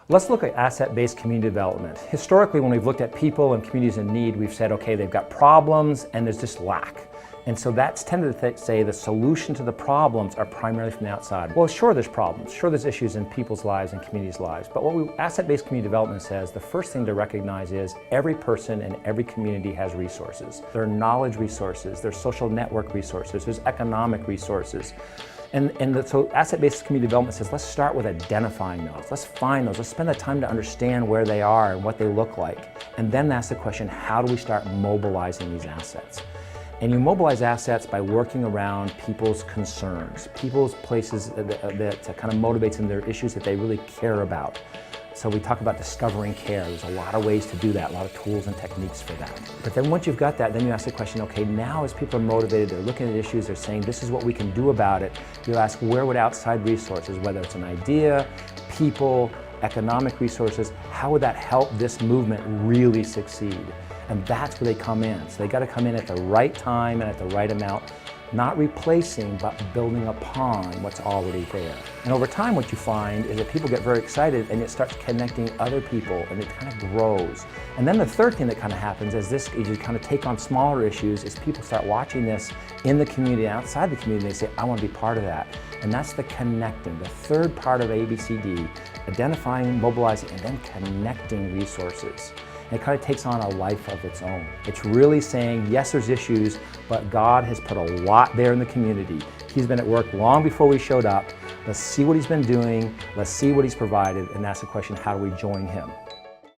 Let's look at asset-based community development. Historically, when we've looked at people and communities in need, we've said, okay, they've got problems and there's just lack. And so that's tended to say the solution to the problems are primarily from the outside. Well, sure there's problems, sure there's issues in people's lives and communities' lives, but what asset-based community development says, the first thing to recognize is every person in every community has resources. There are knowledge resources, there's social network resources, there's economic resources. So asset-based community development says, let's start with identifying those. Let's find those. Let's spend the time to understand where they are and what they look like. And then ask the question, how do we start mobilizing these assets? And you mobilize assets by working around people's concerns, people's places that kind of motivates them, their issues that they really care about. So we talk about discovering care. There's a lot of ways to do that, a lot of tools and techniques for that. But then once you've got that, then you ask the question, okay, now as people are motivated, they're looking at issues, they're saying this is what we can do about it, you ask where would outside resources, whether it's an idea, people, economic resources, how would that help this movement really succeed? And that's where they come in. So they got to come in at the right time and at the right amount, not replacing, but building upon what's already there. And over time, what you find is that people get very excited and it starts connecting other people and it kind of grows. And then the third thing that kind of happens is you kind of take on smaller issues is people start watching this in the community, outside the community, and they say, I want to be part of that. And that's the connecting, the third part of ABCD, identifying, mobilizing, and then connecting resources. And it kind of takes on a life of its own. It's really saying, yes, there's issues, but God has put a lot there in the community. He's been at work long before we showed up. Let's see what He's been doing. Let's see what He's provided, and ask the question, how do we join Him?